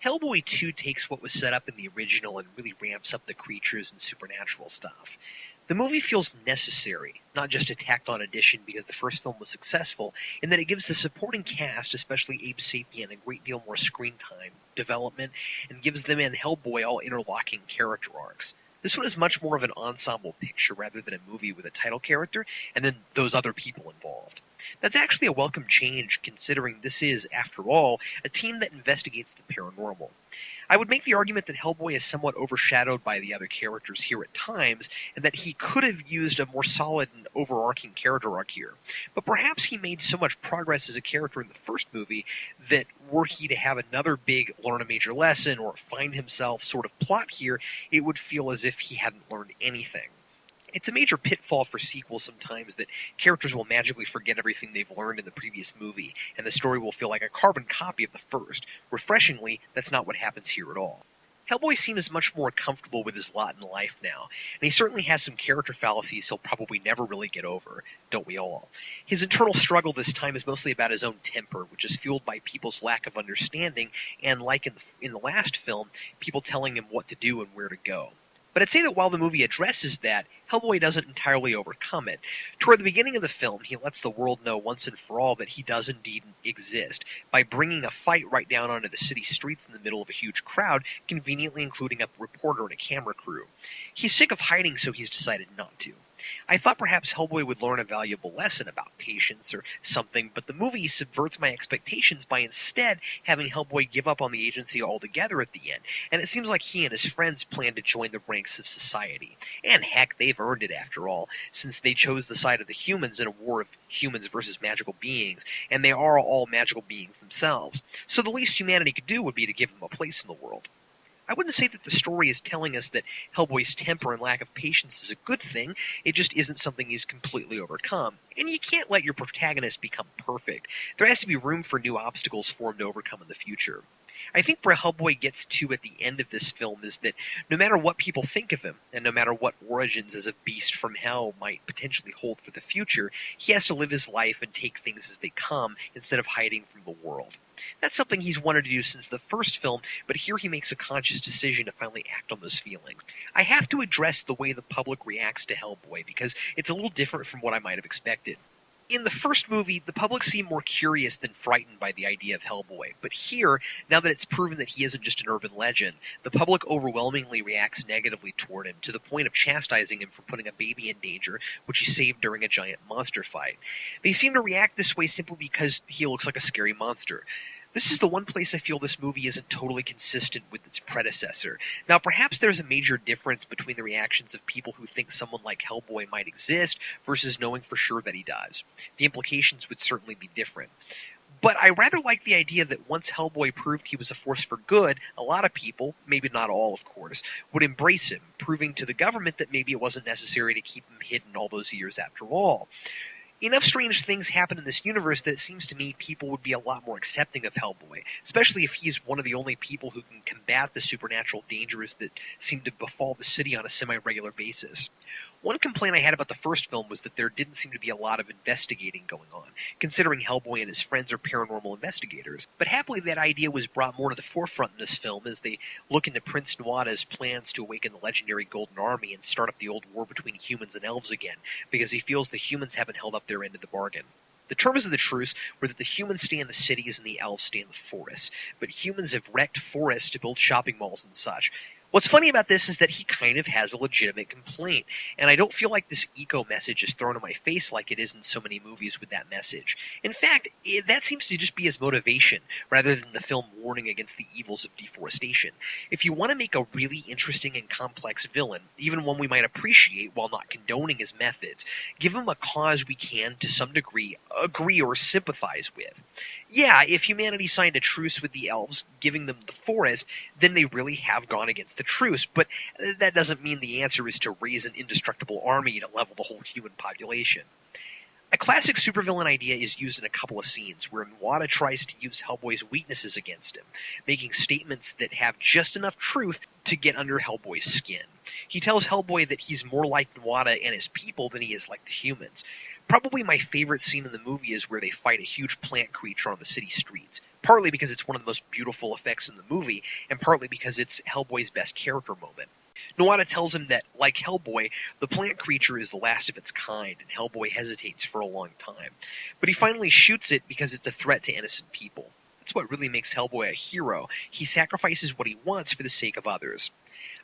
Hellboy 2 takes what was set up in the original and really ramps up the creatures and supernatural stuff. The movie feels necessary, not just a tacked-on addition because the first film was successful, in that it gives the supporting cast, especially Abe Sapien, a great deal more screen time, development, and gives them and Hellboy all interlocking character arcs. This one is much more of an ensemble picture rather than a movie with a title character and then those other people involved. That's actually a welcome change considering this is, after all, a team that investigates the paranormal. I would make the argument that Hellboy is somewhat overshadowed by the other characters here at times, and that he could have used a more solid and overarching character arc here. But perhaps he made so much progress as a character in the first movie that were he to have another big learn a major lesson or find himself sort of plot here, it would feel as if he hadn't learned anything. It's a major pitfall for sequels sometimes that characters will magically forget everything they've learned in the previous movie, and the story will feel like a carbon copy of the first. Refreshingly, that's not what happens here at all. Hellboy seems much more comfortable with his lot in life now, and he certainly has some character fallacies he'll probably never really get over, don't we all? His internal struggle this time is mostly about his own temper, which is fueled by people's lack of understanding, and like in the last film, people telling him what to do and where to go. But I'd say that while the movie addresses that, Hellboy doesn't entirely overcome it. Toward the beginning of the film, he lets the world know once and for all that he does indeed exist, by bringing a fight right down onto the city streets in the middle of a huge crowd, conveniently including a reporter and a camera crew. He's sick of hiding, so he's decided not to. I thought perhaps Hellboy would learn a valuable lesson about patience or something, but the movie subverts my expectations by instead having Hellboy give up on the agency altogether at the end, and it seems like he and his friends plan to join the ranks of society. And heck, they've earned it after all, since they chose the side of the humans in a war of humans versus magical beings, and they are all magical beings themselves. So the least humanity could do would be to give them a place in the world. I wouldn't say that the story is telling us that Hellboy's temper and lack of patience is a good thing, it just isn't something he's completely overcome. And you can't let your protagonist become perfect. There has to be room for new obstacles for him to overcome in the future. I think where Hellboy gets to at the end of this film is that no matter what people think of him, and no matter what origins as a beast from hell might potentially hold for the future, he has to live his life and take things as they come instead of hiding from the world. That's something he's wanted to do since the first film, but here he makes a conscious decision to finally act on those feelings. I have to address the way the public reacts to Hellboy, because it's a little different from what I might have expected. In the first movie, the public seemed more curious than frightened by the idea of Hellboy, but here, now that it's proven that he isn't just an urban legend, the public overwhelmingly reacts negatively toward him, to the point of chastising him for putting a baby in danger, which he saved during a giant monster fight. They seem to react this way simply because he looks like a scary monster. This is the one place I feel this movie isn't totally consistent with its predecessor. Now, perhaps there's a major difference between the reactions of people who think someone like Hellboy might exist versus knowing for sure that he does. The implications would certainly be different. But I rather like the idea that once Hellboy proved he was a force for good, a lot of people, maybe not all of course, would embrace him, proving to the government that maybe it wasn't necessary to keep him hidden all those years after all. Enough strange things happen in this universe that it seems to me people would be a lot more accepting of Hellboy, especially if he's one of the only people who can combat the supernatural dangers that seem to befall the city on a semi-regular basis. One complaint I had about the first film was that there didn't seem to be a lot of investigating going on, considering Hellboy and his friends are paranormal investigators. But happily that idea was brought more to the forefront in this film as they look into Prince Nuada's plans to awaken the legendary Golden Army and start up the old war between humans and elves again, because he feels the humans haven't held up their end of the bargain. The terms of the truce were that the humans stay in the cities and the elves stay in the forests, but humans have wrecked forests to build shopping malls and such. What's funny about this is that he kind of has a legitimate complaint, and I don't feel like this eco message is thrown in my face like it is in so many movies with that message. In fact, that seems to just be his motivation, rather than the film warning against the evils of deforestation. If you want to make a really interesting and complex villain, even one we might appreciate while not condoning his methods, give him a cause we can, to some degree, agree or sympathize with. Yeah, if humanity signed a truce with the elves, giving them the forest, then they really have gone against the truce, but that doesn't mean the answer is to raise an indestructible army to level the whole human population. A classic supervillain idea is used in a couple of scenes, where Nuada tries to use Hellboy's weaknesses against him, making statements that have just enough truth to get under Hellboy's skin. He tells Hellboy that he's more like Nuada and his people than he is like the humans. Probably my favorite scene in the movie is where they fight a huge plant creature on the city streets, partly because it's one of the most beautiful effects in the movie, and partly because it's Hellboy's best character moment. Nuada tells him that, like Hellboy, the plant creature is the last of its kind, and Hellboy hesitates for a long time. But he finally shoots it because it's a threat to innocent people. That's what really makes Hellboy a hero. He sacrifices what he wants for the sake of others.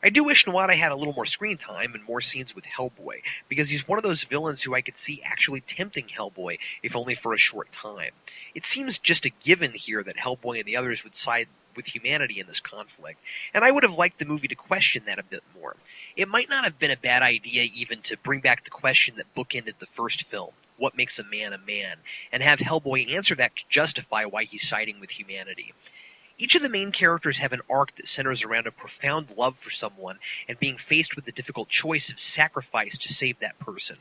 I do wish Nuada had a little more screen time and more scenes with Hellboy, because he's one of those villains who I could see actually tempting Hellboy, if only for a short time. It seems just a given here that Hellboy and the others would side with humanity in this conflict, and I would have liked the movie to question that a bit more. It might not have been a bad idea even to bring back the question that bookended the first film, what makes a man, and have Hellboy answer that to justify why he's siding with humanity. Each of the main characters have an arc that centers around a profound love for someone and being faced with the difficult choice of sacrifice to save that person.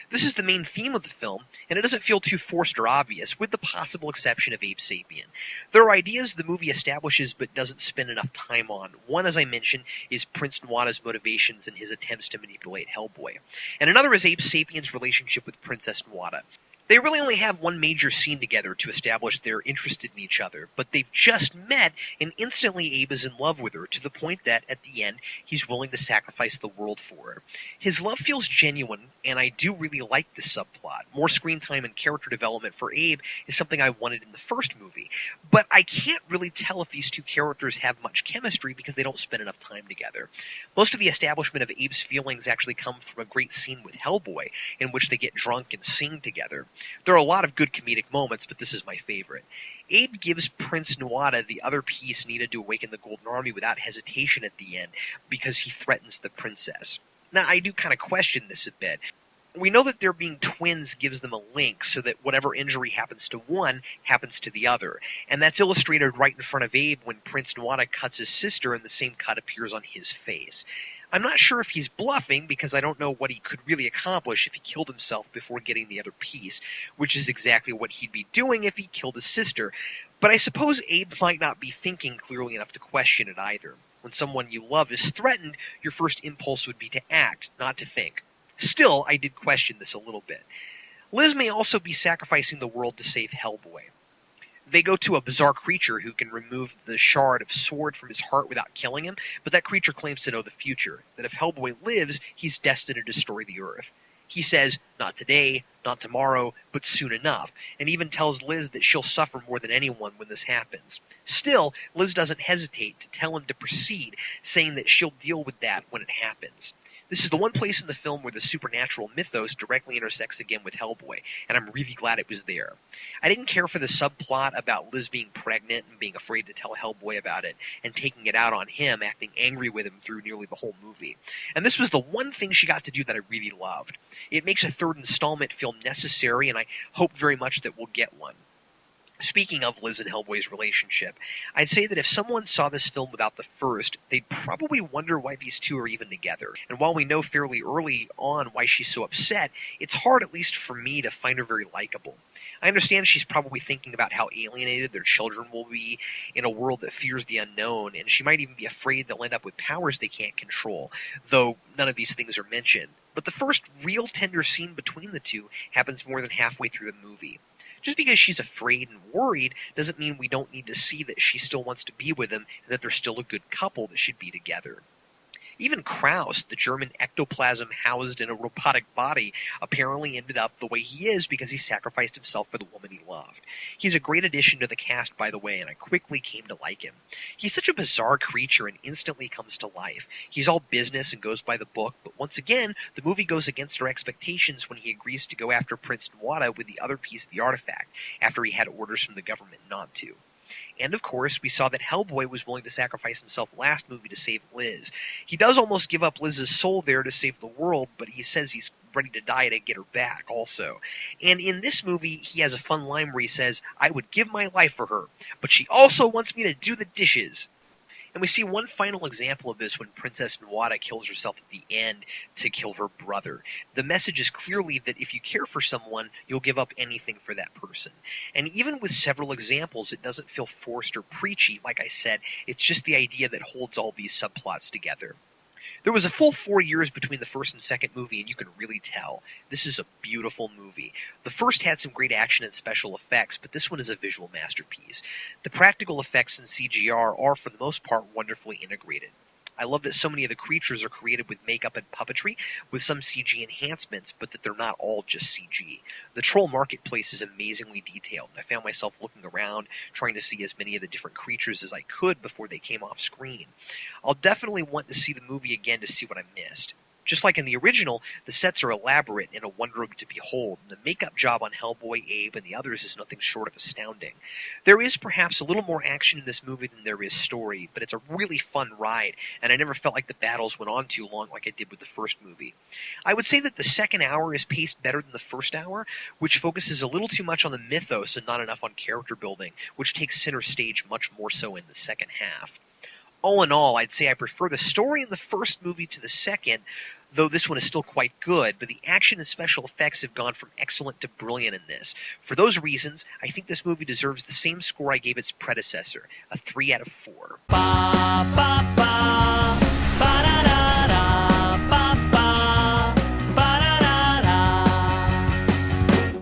This is the main theme of the film, and it doesn't feel too forced or obvious, with the possible exception of Abe Sapien. There are ideas the movie establishes but doesn't spend enough time on. One, as I mentioned, is Prince Nuada's motivations and his attempts to manipulate Hellboy. And another is Abe Sapien's relationship with Princess Nuada. They really only have one major scene together to establish they're interested in each other, but they've just met, and instantly Abe is in love with her, to the point that, at the end, he's willing to sacrifice the world for her. His love feels genuine, and I do really like this subplot. More screen time and character development for Abe is something I wanted in the first movie, but I can't really tell if these two characters have much chemistry because they don't spend enough time together. Most of the establishment of Abe's feelings actually come from a great scene with Hellboy, in which they get drunk and sing together. There are a lot of good comedic moments, but this is my favorite. Abe gives Prince Nuada the other piece needed to awaken the Golden Army without hesitation at the end, because he threatens the princess. Now, I do kind of question this a bit. We know that their being twins gives them a link so that whatever injury happens to one happens to the other. And that's illustrated right in front of Abe when Prince Nuada cuts his sister and the same cut appears on his face. I'm not sure if he's bluffing because I don't know what he could really accomplish if he killed himself before getting the other piece, which is exactly what he'd be doing if he killed his sister. But I suppose Abe might not be thinking clearly enough to question it either. When someone you love is threatened, your first impulse would be to act, not to think. Still, I did question this a little bit. Liz may also be sacrificing the world to save Hellboy. They go to a bizarre creature who can remove the shard of sword from his heart without killing him, but that creature claims to know the future, that if Hellboy lives, he's destined to destroy the Earth. He says, not today, not tomorrow, but soon enough, and even tells Liz that she'll suffer more than anyone when this happens. Still, Liz doesn't hesitate to tell him to proceed, saying that she'll deal with that when it happens. This is the one place in the film where the supernatural mythos directly intersects again with Hellboy, and I'm really glad it was there. I didn't care for the subplot about Liz being pregnant and being afraid to tell Hellboy about it, and taking it out on him, acting angry with him through nearly the whole movie. And this was the one thing she got to do that I really loved. It makes a third installment feel necessary, and I hope very much that we'll get one. Speaking of Liz and Hellboy's relationship, I'd say that if someone saw this film without the first, they'd probably wonder why these two are even together. And while we know fairly early on why she's so upset, it's hard, at least for me, to find her very likable. I understand she's probably thinking about how alienated their children will be in a world that fears the unknown, and she might even be afraid they'll end up with powers they can't control, though none of these things are mentioned. But the first real tender scene between the two happens more than halfway through the movie. Just because she's afraid and worried doesn't mean we don't need to see that she still wants to be with him and that they're still a good couple that should be together. Even Krauss, the German ectoplasm housed in a robotic body, apparently ended up the way he is because he sacrificed himself for the woman he loved. He's a great addition to the cast, by the way, and I quickly came to like him. He's such a bizarre creature and instantly comes to life. He's all business and goes by the book, but once again, the movie goes against our expectations when he agrees to go after Prince Nuada with the other piece of the artifact, after he had orders from the government not to. And of course, we saw that Hellboy was willing to sacrifice himself last movie to save Liz. He does almost give up Liz's soul there to save the world, but he says he's ready to die to get her back also. And in this movie, he has a fun line where he says, "I would give my life for her, but she also wants me to do the dishes." And we see one final example of this when Princess Nuada kills herself at the end to kill her brother. The message is clearly that if you care for someone, you'll give up anything for that person. And even with several examples, it doesn't feel forced or preachy. Like I said, it's just the idea that holds all these subplots together. There was a full 4 years between the first and second movie, and you can really tell. This is a beautiful movie. The first had some great action and special effects, but this one is a visual masterpiece. The practical effects in CGR are, for the most part, wonderfully integrated. I love that so many of the creatures are created with makeup and puppetry, with some CG enhancements, but that they're not all just CG. The troll marketplace is amazingly detailed. I found myself looking around, trying to see as many of the different creatures as I could before they came off screen. I'll definitely want to see the movie again to see what I missed. Just like in the original, the sets are elaborate and a wonder to behold, and the makeup job on Hellboy, Abe, and the others is nothing short of astounding. There is perhaps a little more action in this movie than there is story, but it's a really fun ride, and I never felt like the battles went on too long like I did with the first movie. I would say that the second hour is paced better than the first hour, which focuses a little too much on the mythos and not enough on character building, which takes center stage much more so in the second half. All in all, I'd say I prefer the story in the first movie to the second, though this one is still quite good, but the action and special effects have gone from excellent to brilliant in this. For those reasons, I think this movie deserves the same score I gave its predecessor, a 3 out of 4.